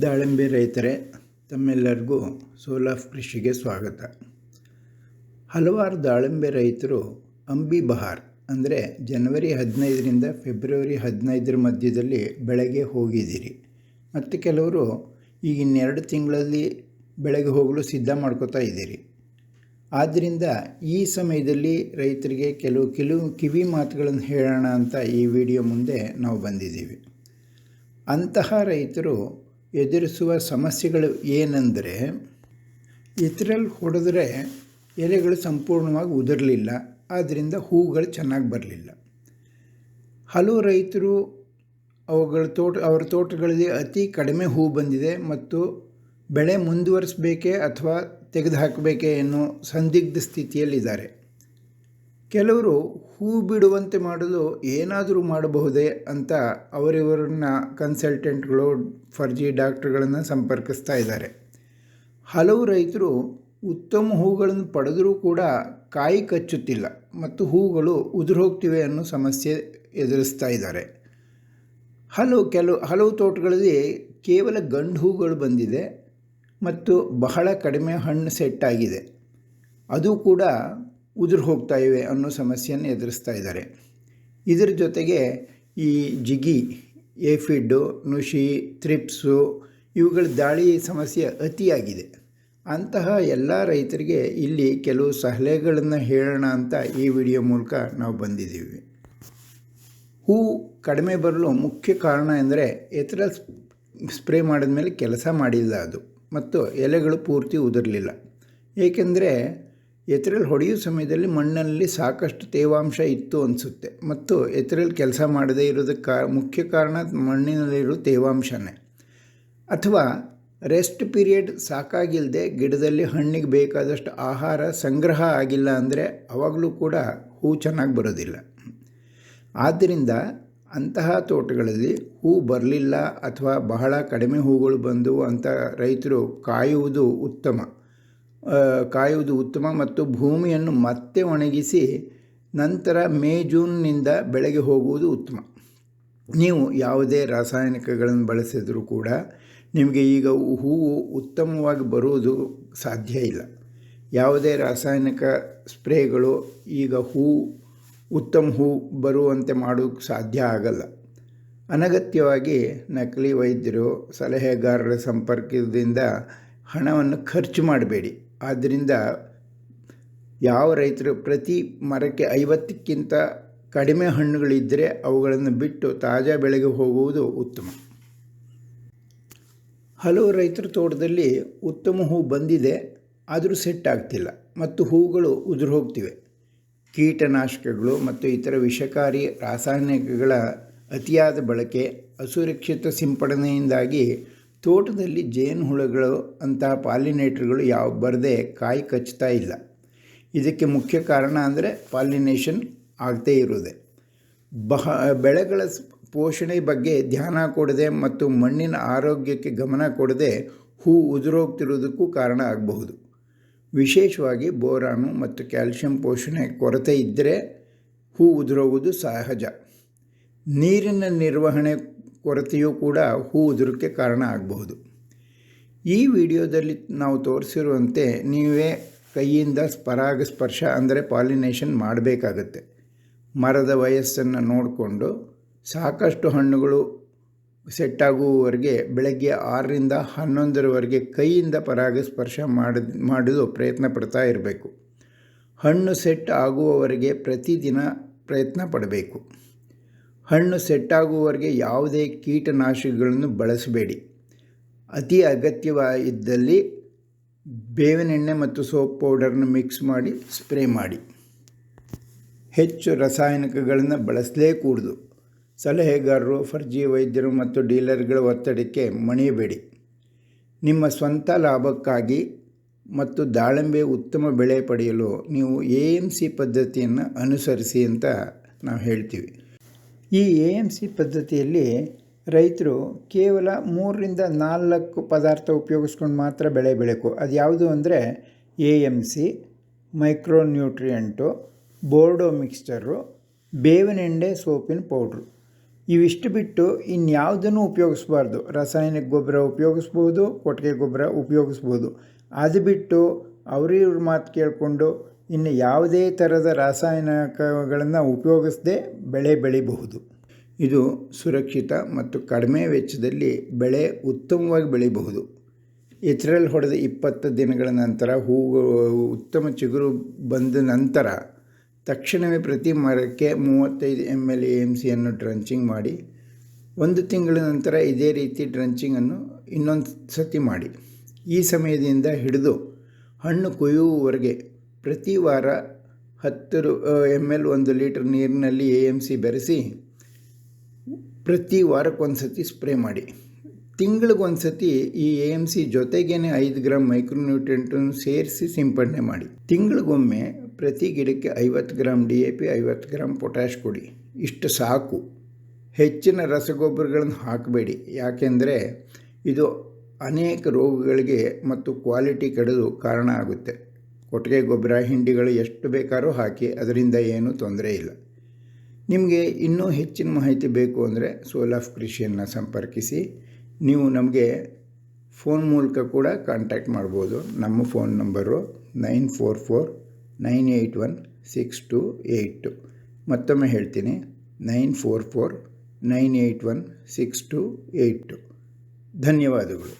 ದಾಳಿಂಬೆ ರೈತರೇ, ತಮ್ಮೆಲ್ಲರಿಗೂ ಸೋಲ್ ಆಫ್ ಕೃಷಿಗೆ ಸ್ವಾಗತ. ಹಲವಾರು ದಾಳಿಂಬೆ ರೈತರು ಅಂಬಿ ಬಹಾರ್ ಅಂದರೆ ಜನವರಿ 15ರಿಂದ ಫೆಬ್ರವರಿ 15 ಮಧ್ಯದಲ್ಲಿ ಬೆಳೆಗೆ ಹೋಗಿದ್ದೀರಿ. ಮತ್ತು ಕೆಲವರು ಈಗ ಇನ್ನೆರಡು ತಿಂಗಳಲ್ಲಿ ಬೆಳೆಗೆ ಹೋಗಲು ಸಿದ್ಧ ಮಾಡ್ಕೋತಾ ಇದ್ದೀರಿ. ಆದ್ದರಿಂದ ಈ ಸಮಯದಲ್ಲಿ ರೈತರಿಗೆ ಕೆಲವು ಕಿವಿ ಮಾತುಗಳನ್ನು ಹೇಳೋಣ ಅಂತ ಈ ವಿಡಿಯೋ ಮುಂದೆ ನಾವು ಬಂದಿದ್ದೀವಿ. ಅಂತಹ ರೈತರು ಎದುರಿಸುವ ಸಮಸ್ಯೆಗಳು ಏನೆಂದರೆ, ಎತ್ತರಲ್ಲಿ ಹೊಡೆದ್ರೆ ಎಲೆಗಳು ಸಂಪೂರ್ಣವಾಗಿ ಉದುರಲಿಲ್ಲ, ಆದ್ದರಿಂದ ಹೂಗಳು ಚೆನ್ನಾಗಿ ಬರಲಿಲ್ಲ. ಹಲವು ರೈತರು ಅವರ ತೋಟಗಳಲ್ಲಿ ಅತಿ ಕಡಿಮೆ ಹೂ ಬಂದಿದೆ ಮತ್ತು ಬೆಳೆ ಮುಂದುವರಿಸಬೇಕೇ ಅಥವಾ ತೆಗೆದುಹಾಕಬೇಕೇ ಅನ್ನೋ ಸಂದಿಗ್ಧ ಸ್ಥಿತಿಯಲ್ಲಿದ್ದಾರೆ. ಕೆಲವರು ಹೂ ಬಿಡುವಂತೆ ಮಾಡಲು ಏನಾದರೂ ಮಾಡಬಹುದೇ ಅಂತ ಅವರಿವರನ್ನ ಕನ್ಸಲ್ಟೆಂಟ್ಗಳು, ಫರ್ಜಿ ಡಾಕ್ಟರ್ಗಳನ್ನು ಸಂಪರ್ಕಿಸ್ತಾ ಇದ್ದಾರೆ. ಹಲವು ರೈತರು ಉತ್ತಮ ಹೂಗಳನ್ನು ಪಡೆದರೂ ಕೂಡ ಕಾಯಿ ಕಚ್ಚುತ್ತಿಲ್ಲ ಮತ್ತು ಹೂಗಳು ಉದುರು ಹೋಗ್ತಿವೆ ಅನ್ನೋ ಸಮಸ್ಯೆ ಎದುರಿಸ್ತಾ ಇದ್ದಾರೆ. ಹಲವು ತೋಟಗಳಲ್ಲಿ ಕೇವಲ ಗಂಡು ಹೂಗಳು ಬಂದಿದೆ ಮತ್ತು ಬಹಳ ಕಡಿಮೆ ಹಣ್ಣು ಸೆಟ್ ಆಗಿದೆ, ಅದು ಕೂಡ ಉದುರು ಹೋಗ್ತಾ ಇವೆ ಅನ್ನೋ ಸಮಸ್ಯೆಯನ್ನು ಎದುರಿಸ್ತಾ ಇದ್ದಾರೆ. ಇದರ ಜೊತೆಗೆ ಈ ಜಿಗಿ, ಏಫಿಡ್ಡು, ನುಷಿ, ಥ್ರಿಪ್ಸು ಇವುಗಳ ದಾಳಿ ಸಮಸ್ಯೆ ಅತಿಯಾಗಿದೆ. ಅಂತಹ ಎಲ್ಲ ರೈತರಿಗೆ ಇಲ್ಲಿ ಕೆಲವು ಸಲಹೆಗಳನ್ನು ಹೇಳೋಣ ಅಂತ ಈ ವಿಡಿಯೋ ಮೂಲಕ ನಾವು ಬಂದಿದ್ದೀವಿ. ಹೂ ಕಡಿಮೆ ಬರಲು ಮುಖ್ಯ ಕಾರಣ ಎಂದರೆ ಎತ್ತರ ಸ್ಪ್ರೇ ಮಾಡಿದ ಮೇಲೆ ಕೆಲಸ ಮಾಡಿಲ್ಲ ಅದು, ಮತ್ತು ಎಲೆಗಳು ಪೂರ್ತಿ ಉದುರಲಿಲ್ಲ. ಏಕೆಂದರೆ ಎತ್ತರಲ್ಲಿ ಹೊಡೆಯೋ ಸಮಯದಲ್ಲಿ ಮಣ್ಣಲ್ಲಿ ಸಾಕಷ್ಟು ತೇವಾಂಶ ಇತ್ತು ಅನಿಸುತ್ತೆ, ಮತ್ತು ಎತ್ತರಲ್ಲಿ ಕೆಲಸ ಮಾಡದೇ ಇರೋದಕ್ಕೆ ಮುಖ್ಯ ಕಾರಣ ಮಣ್ಣಿನಲ್ಲಿರೋ ತೇವಾಂಶನೇ. ಅಥವಾ ರೆಸ್ಟ್ ಪೀರಿಯಡ್ ಸಾಕಾಗಿಲ್ಲದೆ ಗಿಡದಲ್ಲಿ ಹಣ್ಣಿಗೆ ಬೇಕಾದಷ್ಟು ಆಹಾರ ಸಂಗ್ರಹ ಆಗಿಲ್ಲ ಅಂದರೆ ಆವಾಗಲೂ ಕೂಡ ಹೂ ಚೆನ್ನಾಗಿ ಬರೋದಿಲ್ಲ. ಆದ್ದರಿಂದ ಅಂತಹ ತೋಟಗಳಲ್ಲಿ ಹೂ ಬರಲಿಲ್ಲ ಅಥವಾ ಬಹಳ ಕಡಿಮೆ ಹೂಗಳು ಬಂದು ಅಂತ ರೈತರು ಕಾಯುವುದು ಉತ್ತಮ ಮತ್ತು ಭೂಮಿಯನ್ನು ಮತ್ತೆ ಒಣಗಿಸಿ ನಂತರ ಮೇ-ಜೂನ್ನಿಂದ ಬೆಳೆಗೆ ಹೋಗುವುದು ಉತ್ತಮ. ನೀವು ಯಾವುದೇ ರಾಸಾಯನಿಕಗಳನ್ನು ಬಳಸಿದರೂ ಕೂಡ ನಿಮಗೆ ಈಗ ಹೂವು ಉತ್ತಮವಾಗಿ ಬರುವುದು ಸಾಧ್ಯ ಇಲ್ಲ. ಯಾವುದೇ ರಾಸಾಯನಿಕ ಸ್ಪ್ರೇಗಳು ಈಗ ಉತ್ತಮ ಹೂ ಬರುವಂತೆ ಮಾಡೋಕ್ಕೆ ಸಾಧ್ಯ ಆಗಲ್ಲ. ಅನಗತ್ಯವಾಗಿ ನಕಲಿ ವೈದ್ಯರು, ಸಲಹೆಗಾರರ ಸಂಪರ್ಕದಿಂದ ಹಣವನ್ನು ಖರ್ಚು ಮಾಡಬೇಡಿ. ಆದ್ದರಿಂದ ಯಾವ ರೈತರು ಪ್ರತಿ ಮರಕ್ಕೆ 50ಕ್ಕಿಂತ ಕಡಿಮೆ ಹಣ್ಣುಗಳಿದ್ದರೆ ಅವುಗಳನ್ನು ಬಿಟ್ಟು ತಾಜಾ ಬೆಳೆಗೆ ಹೋಗುವುದು ಉತ್ತಮ. ಹಲವು ರೈತರ ತೋಟದಲ್ಲಿ ಉತ್ತಮ ಹೂ ಬಂದಿದೆ, ಆದರೂ ಸೆಟ್ ಆಗ್ತಿಲ್ಲ ಮತ್ತು ಹೂಗಳು ಉದುರು ಹೋಗ್ತಿವೆ. ಕೀಟನಾಶಕಗಳು ಮತ್ತು ಇತರ ವಿಷಕಾರಿ ರಾಸಾಯನಿಕಗಳ ಅತಿಯಾದ ಬಳಕೆ, ಅಸುರಕ್ಷಿತ ಸಿಂಪಡಣೆಯಿಂದಾಗಿ ತೋಟದಲ್ಲಿ ಜೇನುಹುಳುಗಳು ಅಂತಹ ಪಾಲಿನೇಟರ್ಗಳು ಬರದೆ ಕಾಯಿ ಕಚ್ತಾ ಇಲ್ಲ. ಇದಕ್ಕೆ ಮುಖ್ಯ ಕಾರಣ ಅಂದರೆ ಪಾಲಿನೇಷನ್ ಆಗದೇ ಇರುವುದೇ. ಬೆಳೆಗಳ ಪೋಷಣೆ ಬಗ್ಗೆ ಧ್ಯಾನ ಕೊಡದೆ ಮತ್ತು ಮಣ್ಣಿನ ಆರೋಗ್ಯಕ್ಕೆ ಗಮನ ಕೊಡದೆ ಹೂ ಉದುರೋಗ್ತಿರೋದಕ್ಕೂ ಕಾರಣ ಆಗಬಹುದು. ವಿಶೇಷವಾಗಿ ಬೋರಾನು ಮತ್ತು ಕ್ಯಾಲ್ಶಿಯಂ ಪೋಷಣೆ ಕೊರತೆ ಇದ್ದರೆ ಹೂ ಉದುರೋಗುವುದು ಸಹಜ. ನೀರಿನ ನಿರ್ವಹಣೆ ಕೊರತೆಯೂ ಕೂಡ ಹೂ ಉದುರಕ್ಕೆ ಕಾರಣ ಆಗಬಹುದು. ಈ ವಿಡಿಯೋದಲ್ಲಿ ನಾವು ತೋರಿಸಿರುವಂತೆ ನೀವೇ ಕೈಯಿಂದ ಪರಾಗಸ್ಪರ್ಶ ಅಂದರೆ ಪಾಲಿನೇಷನ್ ಮಾಡಬೇಕಾಗತ್ತೆ. ಮರದ ವಯಸ್ಸನ್ನು ನೋಡಿಕೊಂಡು ಸಾಕಷ್ಟು ಹಣ್ಣುಗಳು ಸೆಟ್ಟಾಗುವವರೆಗೆ ಬೆಳಗ್ಗೆ 6ರಿಂದ 11ರವರೆಗೆ ಕೈಯಿಂದ ಪರಾಗಸ್ಪರ್ಶ ಮಾಡಲು ಪ್ರಯತ್ನ ಪಡ್ತಾ ಇರಬೇಕು. ಹಣ್ಣು ಸೆಟ್ ಆಗುವವರೆಗೆ ಪ್ರತಿದಿನ ಪ್ರಯತ್ನ ಪಡಬೇಕು. ಹಣ್ಣು ಸೆಟ್ಟಾಗುವವರೆಗೆ ಯಾವುದೇ ಕೀಟನಾಶಕಗಳನ್ನು ಬಳಸಬೇಡಿ. ಅತಿ ಅಗತ್ಯವಿದ್ದಲ್ಲಿ ಬೇವಿನೆಣ್ಣೆ ಮತ್ತು ಸೋಪ್ ಪೌಡರ್ನ ಮಿಕ್ಸ್ ಮಾಡಿ ಸ್ಪ್ರೇ ಮಾಡಿ. ಹೆಚ್ಚು ರಾಸಾಯನಿಕಗಳನ್ನು ಬಳಸಲೇಕೂಡದು. ಸಲಹೆಗಾರರು, ಫರ್ಜಿ ವೈದ್ಯರು ಮತ್ತು ಡೀಲರ್ಗಳ ಒತ್ತಡಕ್ಕೆ ಮಣಿಯಬೇಡಿ. ನಿಮ್ಮ ಸ್ವಂತ ಲಾಭಕ್ಕಾಗಿ ಮತ್ತು ದಾಳಿಂಬೆ ಉತ್ತಮ ಬೆಳೆ ಪಡೆಯಲು ನೀವು AMC ಪದ್ಧತಿಯನ್ನು ಅನುಸರಿಸಿ ಅಂತ ನಾವು ಹೇಳ್ತೀವಿ. ಈ AMC ಪದ್ಧತಿಯಲ್ಲಿ ರೈತರು ಕೇವಲ 3ರಿಂದ 4 ಪದಾರ್ಥ ಉಪಯೋಗಿಸ್ಕೊಂಡು ಮಾತ್ರ ಬೆಳೆ ಬೆಳೆಯಬೇಕು. ಅದು ಯಾವುದು ಅಂದರೆ AMC, ಮೈಕ್ರೋನ್ಯೂಟ್ರಿಯೆಂಟು, ಬೋರ್ಡೋ ಮಿಕ್ಸ್ಚರು, ಬೇವಿನೆಣ್ಣೆ, ಸೋಪಿನ ಪೌಡ್ರು. ಇವಿಷ್ಟು ಬಿಟ್ಟು ಇನ್ಯಾವುದನ್ನು ಉಪಯೋಗಿಸ್ಬಾರ್ದು. ರಾಸಾಯನಿಕ ಗೊಬ್ಬರ ಉಪಯೋಗಿಸ್ಬೋದು, ಕೊಟ್ಟಿಗೆ ಗೊಬ್ಬರ ಉಪಯೋಗಿಸ್ಬೋದು. ಅದು ಬಿಟ್ಟು ಅವ್ರಿವ್ರ ಮಾತು ಕೇಳಿಕೊಂಡು ಇನ್ನು ಯಾವುದೇ ಥರದ ರಾಸಾಯನಿಕಗಳನ್ನು ಉಪಯೋಗಿಸದೆ ಬೆಳೆ ಬೆಳಿಬಹುದು. ಇದು ಸುರಕ್ಷಿತ ಮತ್ತು ಕಡಿಮೆ ವೆಚ್ಚದಲ್ಲಿ ಬೆಳೆ ಉತ್ತಮವಾಗಿ ಬೆಳಿಬಹುದು. ಎಚ್ಚರಲ್ಲಿ ಹೊಡೆದ 20 ದಿನಗಳ ನಂತರ ಹೂವು ಉತ್ತಮ ಚಿಗುರು ಬಂದ ನಂತರ ತಕ್ಷಣವೇ ಪ್ರತಿ ಮರಕ್ಕೆ 35 ml AMCಯನ್ನು ಡ್ರಂಚಿಂಗ್ ಮಾಡಿ, 1 ತಿಂಗಳ ನಂತರ ಇದೇ ರೀತಿ ಡ್ರಂಚಿಂಗನ್ನು ಇನ್ನೊಂದು ಸತಿ ಮಾಡಿ. ಈ ಸಮಯದಿಂದ ಹಿಡಿದು ಹಣ್ಣು ಕೊಯ್ಯುವವರೆಗೆ ಪ್ರತಿ ವಾರ 10 ml 1 ಲೀಟರ್ ನೀರಿನಲ್ಲಿ AMC ಬೆರೆಸಿ ಪ್ರತಿ ವಾರಕ್ಕೊಂದು ಸತಿ ಸ್ಪ್ರೇ ಮಾಡಿ. ತಿಂಗಳಿಗೊಂದು ಸತಿ ಈ AMC ಜೊತೆಗೇನೆ 5 ಗ್ರಾಂ ಮೈಕ್ರೋನ್ಯೂಟ್ರಿಯೆಂಟನ್ನು ಸೇರಿಸಿ ಸಿಂಪಡಣೆ ಮಾಡಿ. ತಿಂಗಳಿಗೊಮ್ಮೆ ಪ್ರತಿ ಗಿಡಕ್ಕೆ 50 ಗ್ರಾಂ DAP, 50 ಗ್ರಾಂ ಪೊಟ್ಯಾಷ್ ಕೊಡಿ. ಇಷ್ಟು ಸಾಕು. ಹೆಚ್ಚಿನ ರಸಗೊಬ್ಬರಗಳನ್ನು ಹಾಕಬೇಡಿ. ಯಾಕೆಂದರೆ ಇದು ಅನೇಕ ರೋಗಗಳಿಗೆ ಮತ್ತು ಕ್ವಾಲಿಟಿ ಕೆಡಲು ಕಾರಣ ಆಗುತ್ತೆ. ಕೊಟ್ಟಿಗೆ ಗೊಬ್ಬರ, ಹಿಂಡಿಗಳು ಎಷ್ಟು ಬೇಕಾದ್ರೂ ಹಾಕಿ, ಅದರಿಂದ ಏನೂ ತೊಂದರೆ ಇಲ್ಲ. ನಿಮಗೆ ಇನ್ನೂ ಹೆಚ್ಚಿನ ಮಾಹಿತಿ ಬೇಕು ಅಂದರೆ ಸೋಲ್ ಆಫ್ ಕೃಷಿಯನ್ನು ಸಂಪರ್ಕಿಸಿ. ನೀವು ನಮಗೆ ಫೋನ್ ಮೂಲಕ ಕೂಡ ಕಾಂಟ್ಯಾಕ್ಟ್ ಮಾಡ್ಬೋದು. ನಮ್ಮ ಫೋನ್ ನಂಬರು 9449816282. ಮತ್ತೊಮ್ಮೆ ಹೇಳ್ತೀನಿ, 9449816282. ಧನ್ಯವಾದಗಳು.